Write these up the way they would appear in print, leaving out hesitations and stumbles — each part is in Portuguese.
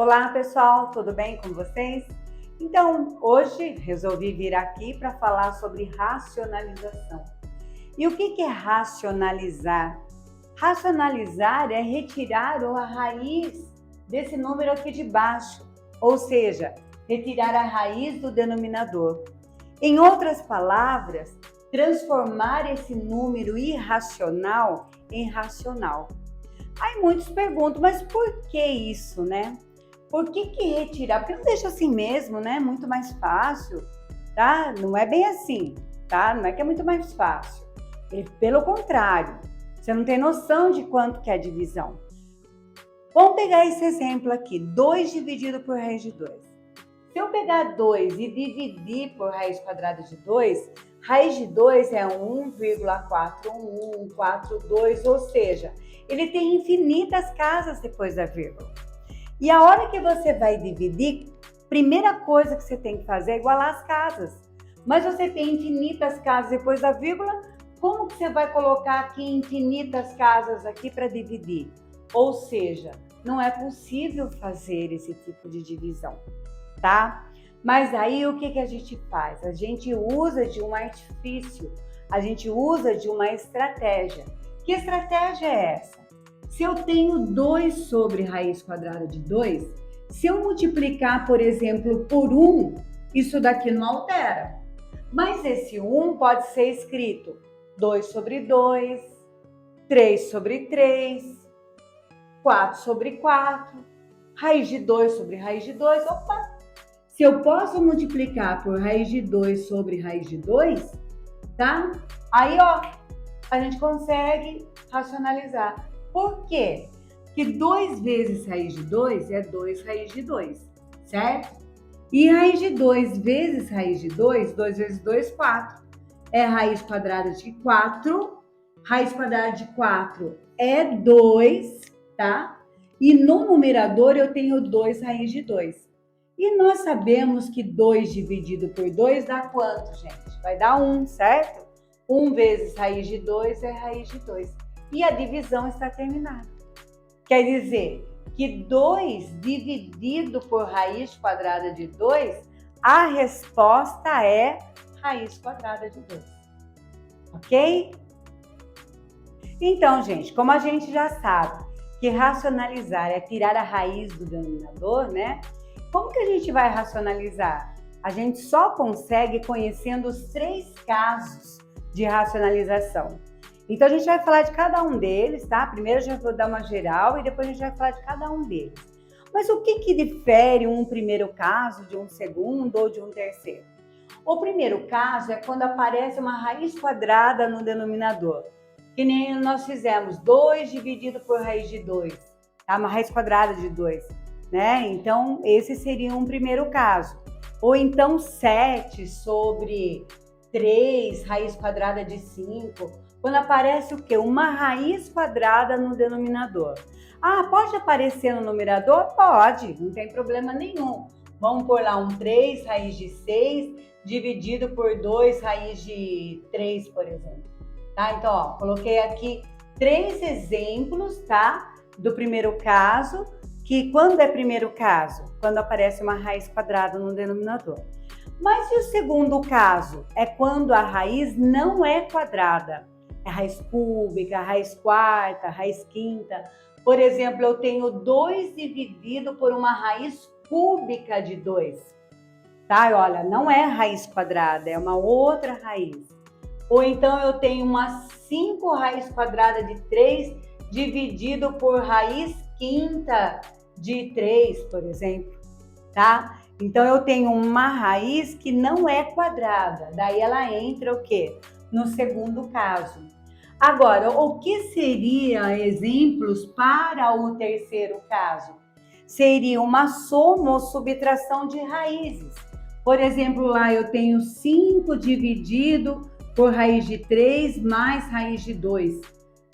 Olá pessoal, tudo bem com vocês? Então, hoje resolvi vir aqui para falar sobre racionalização. E o que é racionalizar? Racionalizar é retirar a raiz desse número aqui de baixo, ou seja, retirar a raiz do denominador. Em outras palavras, transformar esse número irracional em racional. Aí muitos perguntam, mas por que isso, né? Por que retirar? Porque não deixa assim mesmo, né? Muito mais fácil, tá? Não é bem assim, tá? Não é que é muito mais fácil. Pelo contrário, você não tem noção de quanto que é a divisão. Vamos pegar esse exemplo aqui, 2 dividido por raiz de 2. Se eu pegar 2 e dividir por raiz quadrada de 2, raiz de 2 é 1,41142, ou seja, ele tem infinitas casas depois da vírgula. E a hora que você vai dividir, primeira coisa que você tem que fazer é igualar as casas. Mas você tem infinitas casas depois da vírgula, como que você vai colocar aqui infinitas casas aqui para dividir? Ou seja, não é possível fazer esse tipo de divisão, tá? Mas aí o que a gente faz? A gente usa de um artifício, a gente usa de uma estratégia. Que estratégia é essa? Se eu tenho 2 sobre raiz quadrada de 2, se eu multiplicar, por exemplo, por 1, isso daqui não altera. Mas esse 1 pode ser escrito 2 sobre 2, 3 sobre 3, 4 sobre 4, raiz de 2 sobre raiz de 2, opa! Se eu posso multiplicar por raiz de 2 sobre raiz de 2, tá? Aí, ó, a gente consegue racionalizar. Por quê? Porque 2 vezes raiz de 2 é 2 raiz de 2, certo? E raiz de 2 vezes raiz de 2, 2 vezes 2, 4. É raiz quadrada de 4, raiz quadrada de 4 é 2, tá? E no numerador eu tenho 2 raiz de 2. E nós sabemos que 2 dividido por 2 dá quanto, gente? Vai dar 1, certo? 1 vezes raiz de 2 é raiz de 2. E a divisão está terminada. Quer dizer que 2 dividido por raiz quadrada de 2, a resposta é raiz quadrada de 2. Ok? Então, gente, como a gente já sabe que racionalizar é tirar a raiz do denominador, né? Como que a gente vai racionalizar? A gente só consegue conhecendo os 3 casos de racionalização. Então, a gente vai falar de cada um deles, tá? Primeiro, eu já vou dar uma geral e depois a gente vai falar de cada um deles. Mas o que difere um primeiro caso de um segundo ou de um terceiro? O primeiro caso é quando aparece uma raiz quadrada no denominador. Que nem nós fizemos 2 dividido por raiz de 2, tá? Uma raiz quadrada de 2, né? Então, esse seria um primeiro caso. Ou então 7 sobre 3, raiz quadrada de 5. Quando aparece o quê? Uma raiz quadrada no denominador. Ah, pode aparecer no numerador? Pode, não tem problema nenhum. Vamos pôr lá um 3 raiz de 6 dividido por 2 raiz de 3, por exemplo. Tá? Então, ó, coloquei aqui 3 exemplos, tá? Do primeiro caso, que quando é primeiro caso? Quando aparece uma raiz quadrada no denominador. Mas e o segundo caso? É quando a raiz não é quadrada. É raiz cúbica, raiz quarta, raiz quinta. Por exemplo, eu tenho 2 dividido por uma raiz cúbica de 2. Tá? Olha, não é raiz quadrada, é uma outra raiz. Ou então eu tenho uma 5 raiz quadrada de 3 dividido por raiz quinta de 3, por exemplo. Tá? Então eu tenho uma raiz que não é quadrada. Daí ela entra o quê? No segundo caso. Agora, o que seria exemplos para o terceiro caso? Seria uma soma ou subtração de raízes. Por exemplo, lá eu tenho 5 dividido por raiz de 3 mais raiz de 2,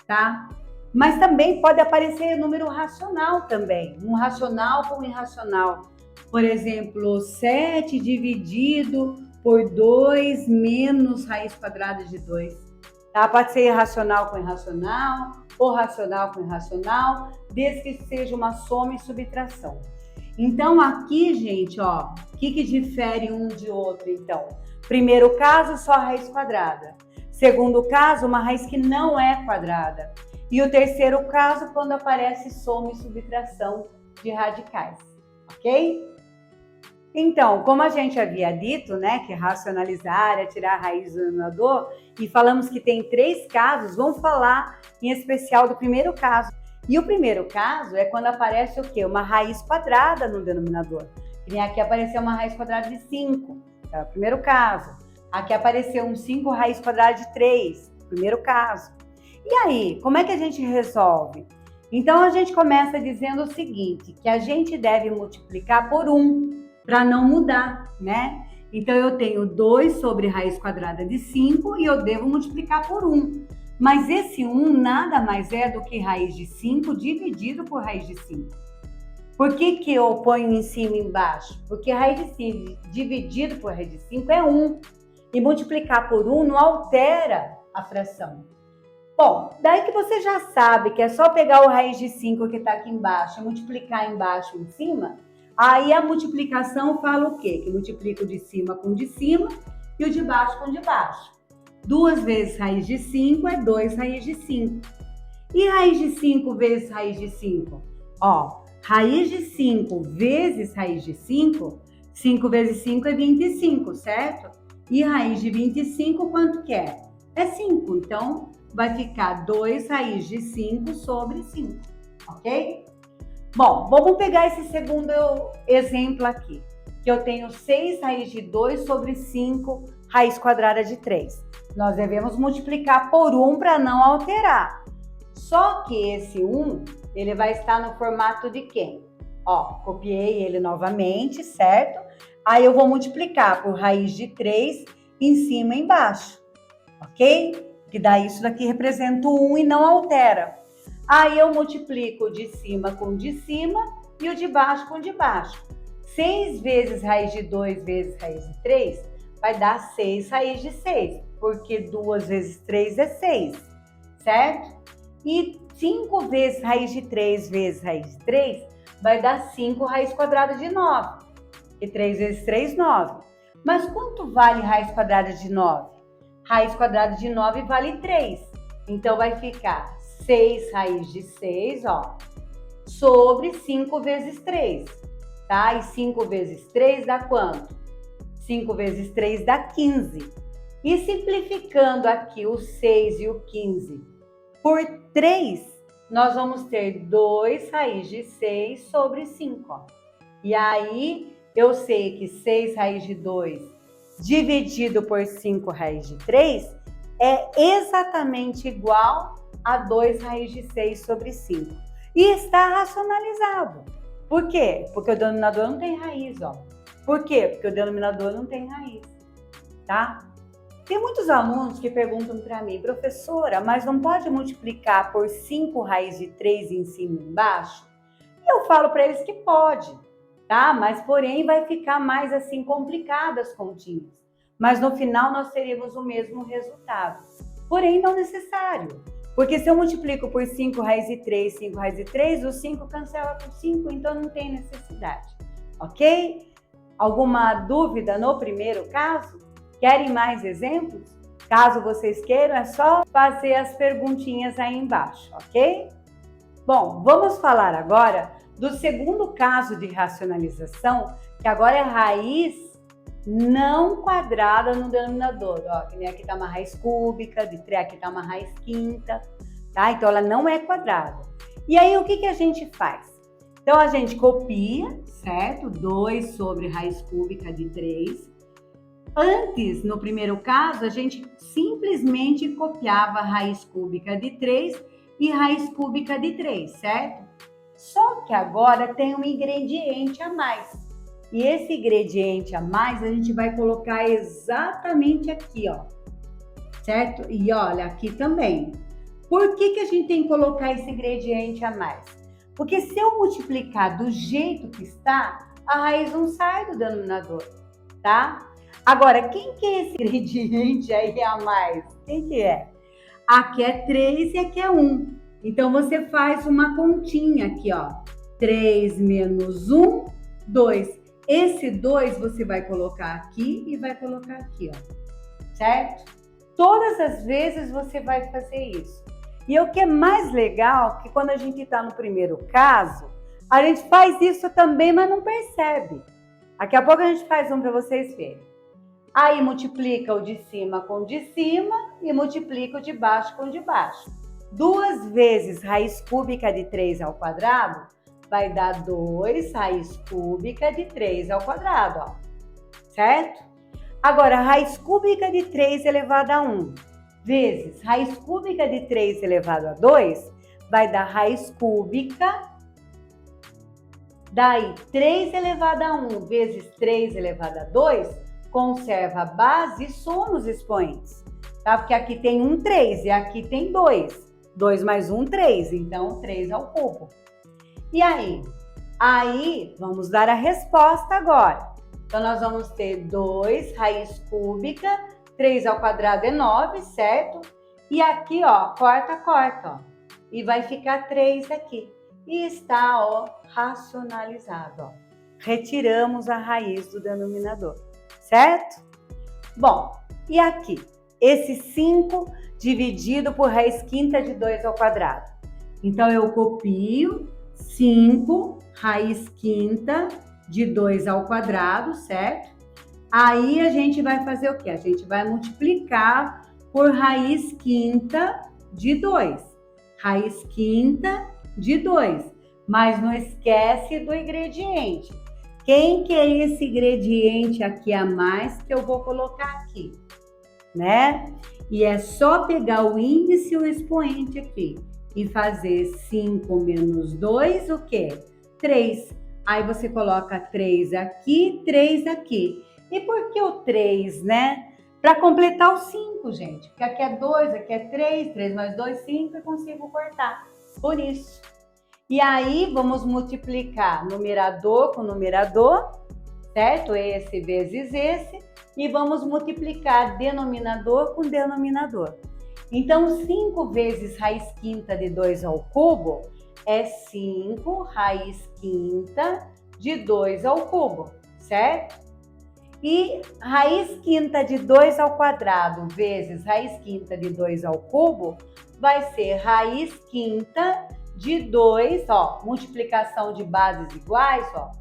tá? Mas também pode aparecer número racional também, um racional com irracional. Por exemplo, 7 dividido por 2 menos raiz quadrada de 2. Tá? Pode ser irracional com irracional, ou racional com irracional, desde que seja uma soma e subtração. Então, aqui, gente, ó, o que difere um de outro, então? Primeiro caso, só raiz quadrada. Segundo caso, uma raiz que não é quadrada. E o terceiro caso, quando aparece soma e subtração de radicais, ok? Então, como a gente havia dito, né, que racionalizar é tirar a raiz do denominador, e falamos que tem 3 casos, vamos falar em especial do primeiro caso. E o primeiro caso é quando aparece o quê? Uma raiz quadrada no denominador. E aqui apareceu uma raiz quadrada de 5, é o primeiro caso. Aqui apareceu um 5 raiz quadrada de 3, primeiro caso. E aí, como é que a gente resolve? Então, a gente começa dizendo o seguinte, que a gente deve multiplicar por 1, para não mudar, né? Então, eu tenho 2 sobre raiz quadrada de 5 e eu devo multiplicar por 1. Mas esse 1 nada mais é do que raiz de 5 dividido por raiz de 5. Por que eu ponho em cima e embaixo? Porque raiz de 5 dividido por raiz de 5 é 1. E multiplicar por 1 não altera a fração. Bom, daí que você já sabe que é só pegar o raiz de 5 que está aqui embaixo e multiplicar embaixo e em cima, aí a multiplicação fala o quê? Que multiplica o de cima com o de cima e o de baixo com o de baixo. 2 vezes raiz de 5 é 2 raiz de 5. E raiz de 5 vezes raiz de 5? Ó, raiz de 5 vezes raiz de 5, 5 vezes 5 é 25, certo? E raiz de 25 quanto que é? É 5, então vai ficar 2 raiz de 5 sobre 5, ok? Bom, vamos pegar esse segundo exemplo aqui, que eu tenho 6 raiz de 2 sobre 5 raiz quadrada de 3. Nós devemos multiplicar por 1 para não alterar. Só que esse 1, ele vai estar no formato de quem? Ó, copiei ele novamente, certo? Aí eu vou multiplicar por raiz de 3 em cima e embaixo, ok? Que daí isso daqui representa o 1 e não altera. Aí eu multiplico o de cima com o de cima e o de baixo com o de baixo. 6 vezes raiz de 2 vezes raiz de 3 vai dar 6 raiz de 6, porque 2 vezes 3 é 6, certo? E 5 vezes raiz de 3 vezes raiz de 3 vai dar 5 raiz quadrada de 9. E 3 vezes 3, 9. Mas quanto vale raiz quadrada de 9? Raiz quadrada de 9 vale 3. Então, vai ficar 6 raiz de 6, ó, sobre 5 vezes 3, tá? E 5 vezes 3 dá quanto? 5 vezes 3 dá 15. E simplificando aqui o 6 e o 15 por 3, nós vamos ter 2 raiz de 6 sobre 5, ó. E aí, eu sei que 6 raiz de 2 dividido por 5 raiz de 3 é exatamente igual a 2 raiz de 6 sobre 5. E está racionalizado. Por quê? Porque o denominador não tem raiz, ó. Por quê? Porque o denominador não tem raiz, tá? Tem muitos alunos que perguntam para mim, professora, mas não pode multiplicar por 5 raiz de 3 em cima e embaixo? E eu falo para eles que pode, tá? Mas porém vai ficar mais assim complicado as continhas. Mas no final nós teríamos o mesmo resultado. Porém não necessário. Porque se eu multiplico por 5 raiz de 3, 5 raiz de 3, o 5 cancela por 5, então não tem necessidade. Ok? Alguma dúvida no primeiro caso? Querem mais exemplos? Caso vocês queiram, é só fazer as perguntinhas aí embaixo, ok? Bom, vamos falar agora do segundo caso de racionalização, que agora é raiz não quadrada no denominador. Ó, que nem aqui está uma raiz cúbica, de 3 aqui está uma raiz quinta, tá? Então ela não é quadrada. E aí o que a gente faz? Então a gente copia, certo? 2 sobre raiz cúbica de 3. Antes, no primeiro caso, a gente simplesmente copiava raiz cúbica de 3 e raiz cúbica de 3, certo? Só que agora tem um ingrediente a mais. E esse ingrediente a mais a gente vai colocar exatamente aqui, ó. Certo? E olha, aqui também. Por que a gente tem que colocar esse ingrediente a mais? Porque se eu multiplicar do jeito que está, a raiz não sai do denominador, tá? Agora, quem que é esse ingrediente aí a mais? Quem que é? Aqui é 3 e aqui é 1. Então, você faz uma continha aqui, ó. 3 menos 1 2. Esse 2 você vai colocar aqui e vai colocar aqui, ó, certo? Todas as vezes você vai fazer isso. E o que é mais legal, que quando a gente está no primeiro caso, a gente faz isso também, mas não percebe. Daqui a pouco a gente faz um para vocês verem. Aí multiplica o de cima com o de cima e multiplica o de baixo com o de baixo. 2 vezes raiz cúbica de 3 ao quadrado vai dar 2 raiz cúbica de 3 ao quadrado, ó. Certo? Agora, raiz cúbica de 3 elevado a 1 vezes raiz cúbica de 3 elevado a 2 vai dar raiz cúbica, daí 3 elevado a 1 vezes 3 elevado a 2, conserva a base e soma os expoentes, tá? Porque aqui tem 3 e aqui tem 2. 2 mais 1, 3, então 3 ao cubo. E aí? Aí, vamos dar a resposta agora. Então, nós vamos ter 2 raiz cúbica, 3 ao quadrado é 9, certo? E aqui, ó, corta, ó. E vai ficar 3 aqui. E está, ó, racionalizado, ó. Retiramos a raiz do denominador, certo? Bom, e aqui? Esse 5 dividido por raiz quinta de 2 ao quadrado. Então, eu copio 5 raiz quinta de 2 ao quadrado, certo? Aí a gente vai fazer o quê? A gente vai multiplicar por raiz quinta de 2. Raiz quinta de 2. Mas não esquece do ingrediente. Quem que é esse ingrediente aqui a mais que eu vou colocar aqui, né? E é só pegar o índice e o expoente aqui e fazer 5 menos 2, o quê? 3. Aí você coloca 3 aqui, 3 aqui. E por que o 3, né? Para completar o 5, gente. Porque aqui é 2, aqui é 3, 3 mais 2, 5, eu consigo cortar. Por isso. E aí, vamos multiplicar numerador com numerador, certo? Esse vezes esse. E vamos multiplicar denominador com denominador. Então, 5 vezes raiz quinta de 2 ao cubo é 5 raiz quinta de 2 ao cubo, certo? E raiz quinta de 2 ao quadrado vezes raiz quinta de 2 ao cubo vai ser raiz quinta de 2, ó, multiplicação de bases iguais, ó,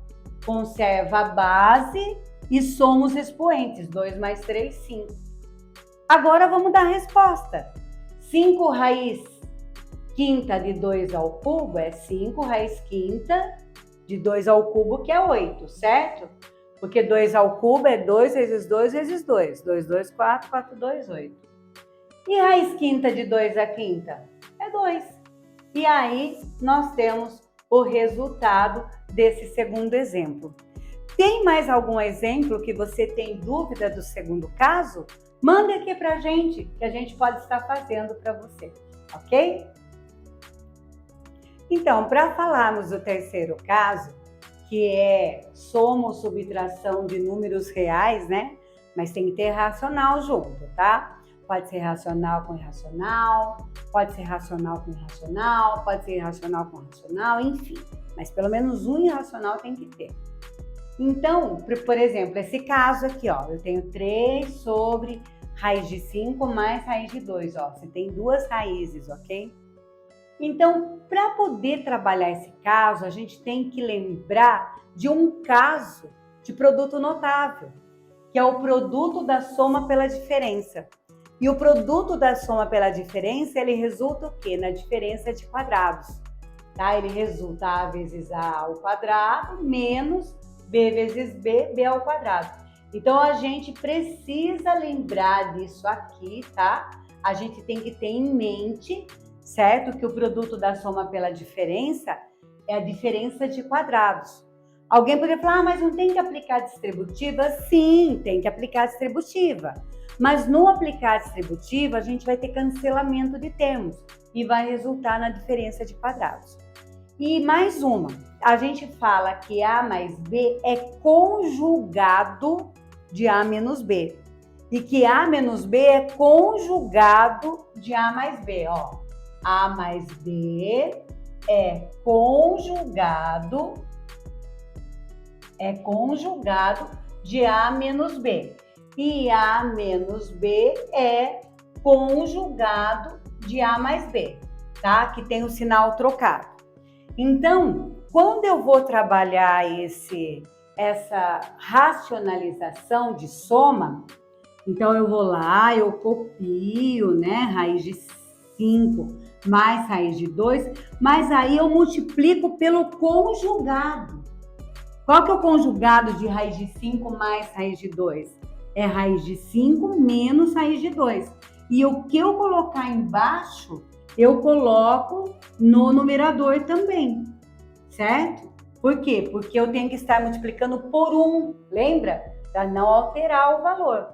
conserva a base e soma os expoentes, 2 mais 3, 5. Agora vamos dar a resposta. 5 raiz quinta de 2 ao cubo é 5 raiz quinta de 2 ao cubo, que é 8, certo? Porque 2 ao cubo é 2 vezes 2 vezes 2. 2, 2, 4, 4, 2, 8. E raiz quinta de 2 à quinta? É 2. E aí, nós temos o resultado desse segundo exemplo. Tem mais algum exemplo que você tem dúvida do segundo caso? Manda aqui pra gente, que a gente pode estar fazendo para você, ok? Então, para falarmos do terceiro caso, que é soma ou subtração de números reais, né? Mas tem que ter racional junto, tá? Pode ser racional com irracional, pode ser racional com irracional, pode ser irracional com racional, enfim. Mas pelo menos um irracional tem que ter. Então, por exemplo, esse caso aqui, ó, eu tenho 3 sobre raiz de 5 mais raiz de 2, ó. Você tem duas raízes, ok? Então, para poder trabalhar esse caso, a gente tem que lembrar de um caso de produto notável, que é o produto da soma pela diferença. E o produto da soma pela diferença, ele resulta o quê? Na diferença de quadrados, tá? Ele resulta A vezes A ao quadrado menos B vezes B, B ao quadrado. Então, a gente precisa lembrar disso aqui, tá? A gente tem que ter em mente, certo? Que o produto da soma pela diferença é a diferença de quadrados. Alguém poderia falar, mas não tem que aplicar a distributiva? Sim, tem que aplicar a distributiva. Mas no aplicar a distributiva, a gente vai ter cancelamento de termos e vai resultar na diferença de quadrados. E mais uma, a gente fala que A mais B é conjugado de A menos B. E que A menos B é conjugado de A mais B, ó. A mais B é conjugado é conjugado de A menos B. E A menos B é conjugado de A mais B, tá? Que tem o sinal trocado. Então, quando eu vou trabalhar essa racionalização de soma, então eu vou lá, eu copio, né, raiz de 5 mais raiz de 2, mas aí eu multiplico pelo conjugado. Qual que é o conjugado de raiz de 5 mais raiz de 2? É raiz de 5 menos raiz de 2. E o que eu colocar embaixo, eu coloco no numerador também, certo? Por quê? Porque eu tenho que estar multiplicando por 1, lembra? Para não alterar o valor.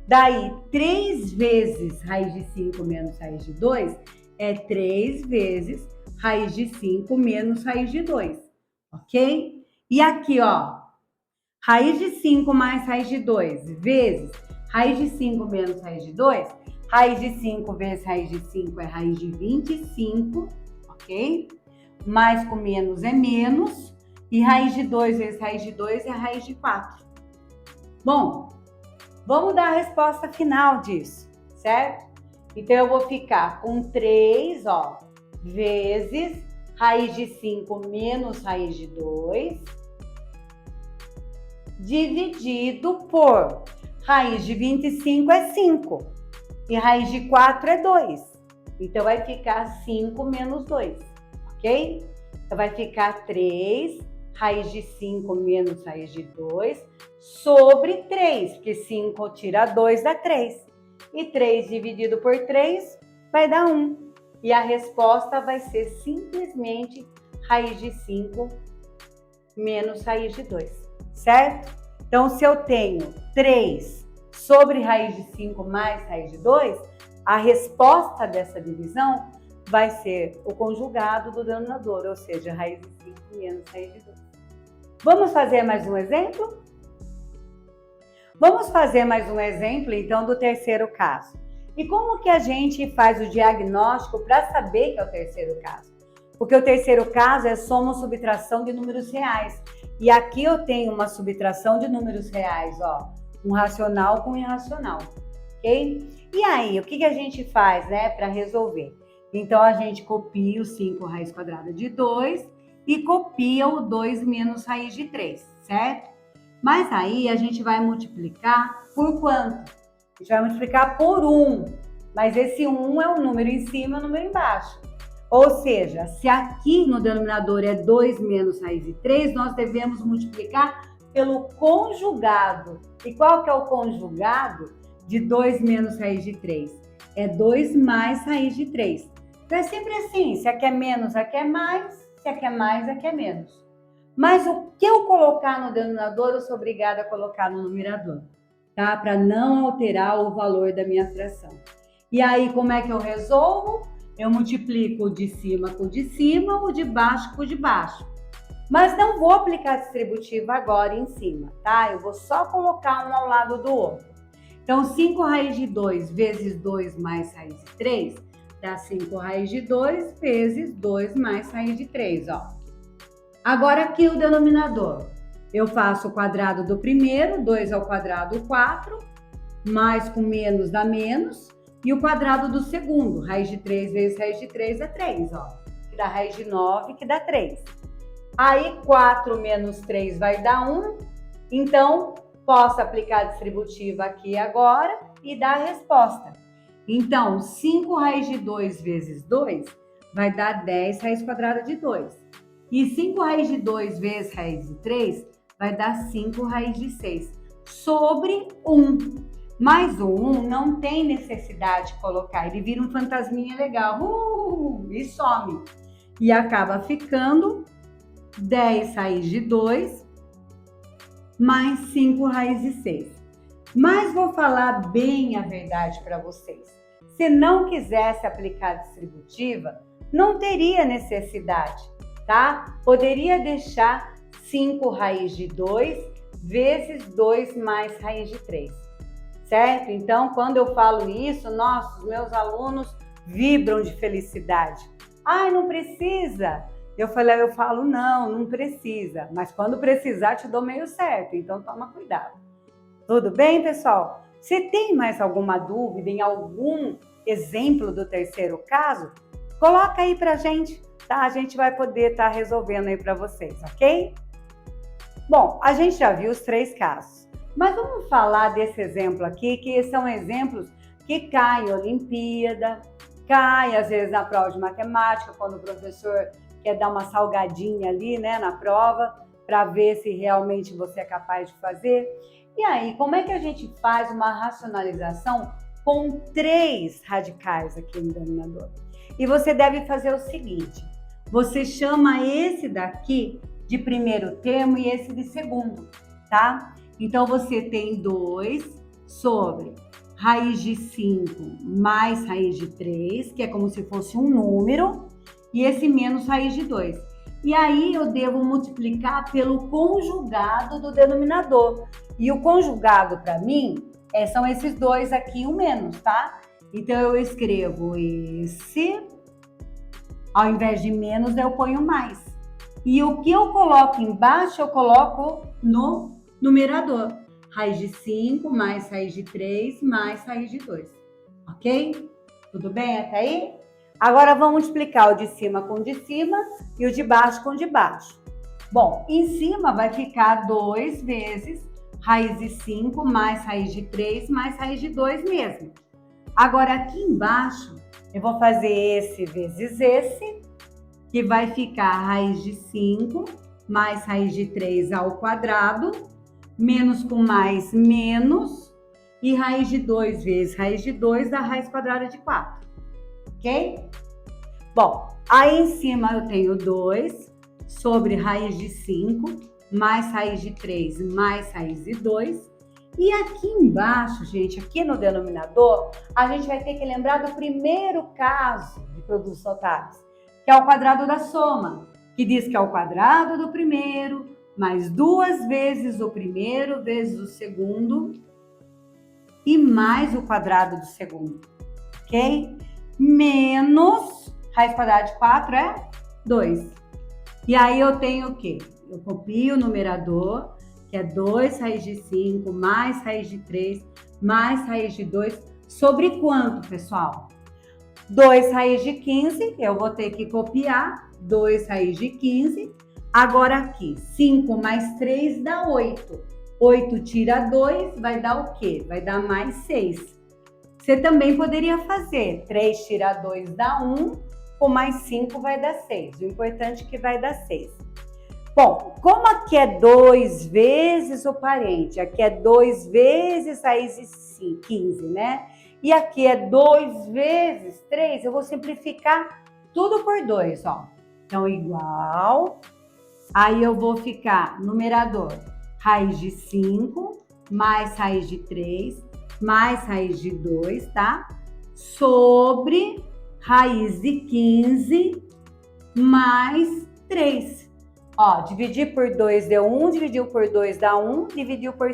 Daí, 3 vezes raiz de 5 menos raiz de 2 é 3 vezes raiz de 5 menos raiz de 2, ok? E aqui, ó, raiz de 5 mais raiz de 2 vezes raiz de 5 menos raiz de 2, raiz de 5 vezes raiz de 5 é raiz de 25, ok? Mais com menos é menos, e raiz de 2 vezes raiz de 2 é raiz de 4. Bom, vamos dar a resposta final disso, certo? Então, eu vou ficar com 3, ó, vezes raiz de 5 menos raiz de 2, dividido por raiz de 25 é 5 e raiz de 4 é 2. Então, vai ficar 5 menos 2, ok? Então, vai ficar 3, raiz de 5 menos raiz de 2, sobre 3, porque 5 tira 2 dá 3. E 3 dividido por 3 vai dar 1. E a resposta vai ser simplesmente raiz de 5 menos raiz de 2, certo? Então, se eu tenho 3 sobre raiz de 5 mais raiz de 2, a resposta dessa divisão vai ser o conjugado do denominador, ou seja, raiz de 5 menos raiz de 2. Vamos fazer mais um exemplo? Vamos fazer mais um exemplo, então, do terceiro caso. E como que a gente faz o diagnóstico para saber que é o terceiro caso? Porque o terceiro caso é soma ou subtração de números reais. E aqui eu tenho uma subtração de números reais, ó, um racional com irracional, ok? E aí, o que a gente faz, né, para resolver? Então, a gente copia o 5 raiz quadrada de 2 e copia o 2 menos raiz de 3, certo? Mas aí a gente vai multiplicar por quanto? A gente vai multiplicar por 1, mas esse 1 é o número em cima e o número embaixo. Ou seja, se aqui no denominador é 2 menos raiz de 3, nós devemos multiplicar pelo conjugado. E qual que é o conjugado de 2 menos raiz de 3? É 2 mais raiz de 3. Então é sempre assim, se aqui é menos, aqui é mais, se aqui é mais, aqui é menos. Mas o que eu colocar no denominador, eu sou obrigada a colocar no numerador, tá? Para não alterar o valor da minha fração. E aí, como é que eu resolvo? Eu multiplico o de cima com o de cima, o de baixo com o de baixo. Mas não vou aplicar distributiva agora em cima, tá? Eu vou só colocar um ao lado do outro. Então, 5 raiz de 2 vezes 2 mais raiz de 3 dá 5 raiz de 2 vezes 2 mais raiz de 3, ó. Agora aqui o denominador, eu faço o quadrado do primeiro, 2 ao quadrado 4, mais com menos dá menos, e o quadrado do segundo, raiz de 3 vezes raiz de 3 é 3, ó, que dá raiz de 9, que dá 3. Aí 4 menos 3 vai dar 1, então posso aplicar a distributiva aqui agora e dar a resposta. Então, 5 raiz de 2 vezes 2 vai dar 10 raiz quadrada de 2. E 5 raiz de 2 vezes raiz de 3 vai dar 5 raiz de 6 sobre 1. Mas o 1 não tem necessidade de colocar, ele vira um fantasminha legal e some. E acaba ficando 10 raiz de 2 mais 5 raiz de 6. Mas vou falar bem a verdade para vocês. Se não quisesse aplicar a distributiva, não teria necessidade, tá? Poderia deixar 5 raiz de 2 vezes 2 mais raiz de 3, certo? Então, quando eu falo isso, nossa, os meus alunos vibram de felicidade. Ai, não precisa Eu falo, não precisa. Mas quando precisar, te dou meio certo. Então, toma cuidado. Tudo bem, pessoal? Se tem mais alguma dúvida em algum exemplo do terceiro caso, coloca aí pra gente, tá? A gente vai poder estar resolvendo aí para vocês, ok? Bom, a gente já viu os 3 casos, mas vamos falar desse exemplo aqui, que são exemplos que caem em Olimpíada, caem às vezes na prova de matemática, quando o professor quer dar uma salgadinha ali, né, na prova, para ver se realmente você é capaz de fazer. E aí, como é que a gente faz uma racionalização com 3 radicais aqui no denominador? E você deve fazer o seguinte, você chama esse daqui de primeiro termo e esse de segundo, tá? Então, você tem 2 sobre raiz de 5 mais raiz de 3, que é como se fosse um número, e esse menos raiz de 2. E aí, eu devo multiplicar pelo conjugado do denominador. E o conjugado, para mim, são esses 2 aqui, o menos, tá? Então, eu escrevo esse, ao invés de menos, eu ponho mais. E o que eu coloco embaixo, eu coloco no numerador. Raiz de 5 mais raiz de 3 mais raiz de 2. Ok? Tudo bem até aí? Agora vamos multiplicar o de cima com o de cima e o de baixo com o de baixo. Bom, em cima vai ficar 2 vezes raiz de 5 mais raiz de 3 mais raiz de 2 mesmo. Agora aqui embaixo eu vou fazer esse vezes esse, que vai ficar raiz de 5 mais raiz de 3 ao quadrado, menos com mais, menos, e raiz de 2 vezes raiz de 2 dá raiz quadrada de 4, ok? Bom, aí em cima eu tenho 2 sobre raiz de 5 mais raiz de 3 mais raiz de 2, e aqui embaixo, gente, aqui no denominador, a gente vai ter que lembrar do primeiro caso de produtos totais, que é o quadrado da soma, que diz que é o quadrado do primeiro, mais 2 vezes o primeiro vezes o segundo, e mais o quadrado do segundo, ok? Menos, raiz quadrada de 4 é 2. E aí eu tenho o quê? Eu copio o numerador, que é 2 raiz de 5, mais raiz de 3, mais raiz de 2, sobre quanto, pessoal? 2 raiz de 15, eu vou ter que copiar, 2 raiz de 15. Agora aqui, 5 mais 3 dá 8. 8 tira 2, vai dar o quê? Vai dar mais 6. Você também poderia fazer, 3 tira 2 dá 1, com mais 5 vai dar 6. O importante é que vai dar 6. Bom, como aqui é 2 vezes o parente, aqui é 2 vezes raiz de 15, né? E aqui é 2 vezes 3, eu vou simplificar tudo por 2, ó. Então, igual, aí eu vou ficar numerador, raiz de 5, mais raiz de 3, mais raiz de 2, tá? Sobre raiz de 15, mais 3. Ó, dividir por 2 deu 1, dividiu por 2 dá 1, dividiu por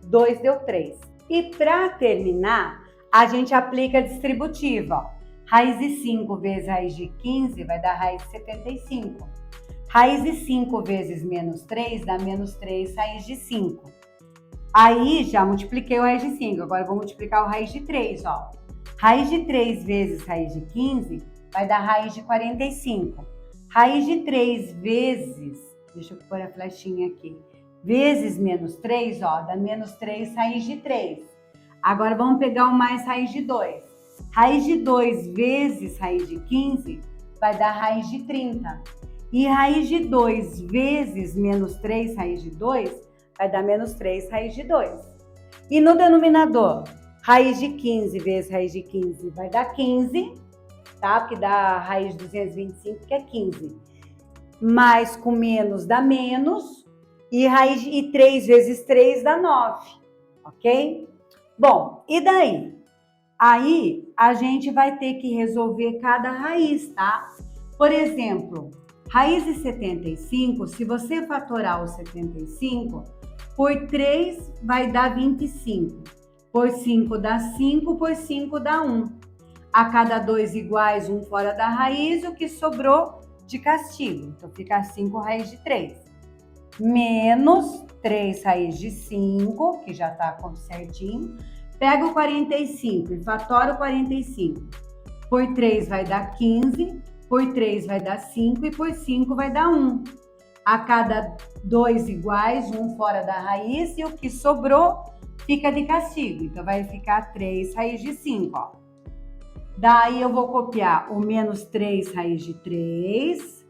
2 deu 3. E para terminar, a gente aplica a distributiva, ó. Raiz de 5 vezes raiz de 15 vai dar raiz de 75. Raiz de 5 vezes menos 3 dá menos 3 raiz de 5. Aí já multipliquei o raiz de 5, agora eu vou multiplicar o raiz de 3, ó. Raiz de 3 vezes raiz de 15 vai dar raiz de 45. Raiz de 3 vezes, deixa eu pôr a flechinha aqui, vezes menos 3, ó, dá menos 3 raiz de 3. Agora vamos pegar o mais raiz de 2. Raiz de 2 vezes raiz de 15 vai dar raiz de 30. E raiz de 2 vezes menos 3 raiz de 2 vai dar menos 3 raiz de 2. E no denominador, raiz de 15 vezes raiz de 15 vai dar 15, tá? Porque dá raiz de 225, que é 15. Mais com menos dá menos. E 3 vezes 3 dá 9, ok? Bom, e daí? Aí, a gente vai ter que resolver cada raiz, tá? Por exemplo, raiz de 75, se você fatorar o 75, por 3 vai dar 25. Por 5 dá 5, por 5 dá 1. A cada 2 iguais, um fora da raiz, o que sobrou de castigo. Então, fica 5 raiz de 3. Menos 3 raiz de 5, que já está certinho. Pega o 45 e fatora o 45. Por 3 vai dar 15, por 3 vai dar 5 e por 5 vai dar 1. A cada 2 iguais, um fora da raiz, e o que sobrou fica de castigo. Então, vai ficar 3 raiz de 5, ó. Daí, eu vou copiar o menos 3 raiz de 3.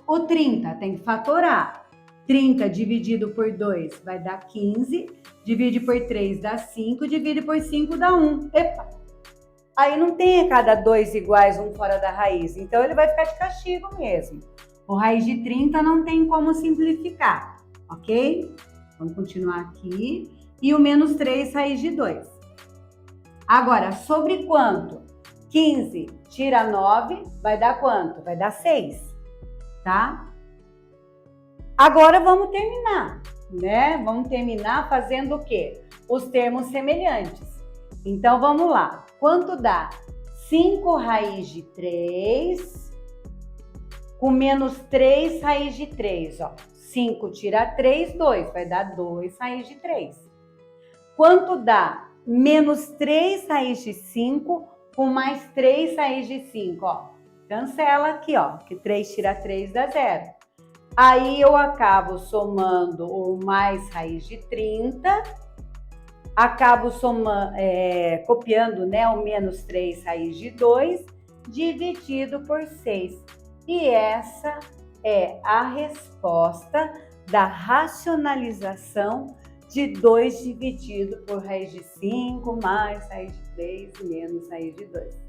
O 30, tem que fatorar. 30 dividido por 2 vai dar 15. Divide por 3 dá 5. Divide por 5 dá 1. Epa! Aí não tem a cada 2 iguais, um fora da raiz. Então, ele vai ficar de castigo mesmo. O raiz de 30 não tem como simplificar, ok? Vamos continuar aqui. E o menos 3 raiz de 2. Agora, sobre quanto? 15 tira 9, vai dar quanto? Vai dar 6, tá? Agora vamos terminar, né? Vamos terminar fazendo o quê? Os termos semelhantes. Então, vamos lá. Quanto dá? 5 raiz de 3 com menos 3 raiz de 3, ó. 5 tira 3, 2. Vai dar 2 raiz de 3. Quanto dá? Menos 3 raiz de 5 com mais 3 raiz de 5, ó. Cancela aqui, ó, que 3 tira 3 dá 0. Aí eu acabo somando o mais raiz de 30, acabo copiando, né, o menos 3 raiz de 2, dividido por 6. E essa é a resposta da racionalização de 2 dividido por raiz de 5, mais raiz de 3, menos raiz de 2.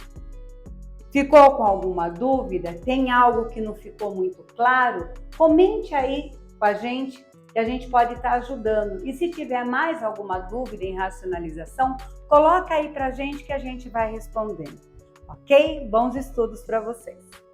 Ficou com alguma dúvida? Tem algo que não ficou muito claro? Comente aí com a gente, que a gente pode estar ajudando. E se tiver mais alguma dúvida em racionalização, coloca aí pra gente que a gente vai respondendo. Ok? Bons estudos para vocês!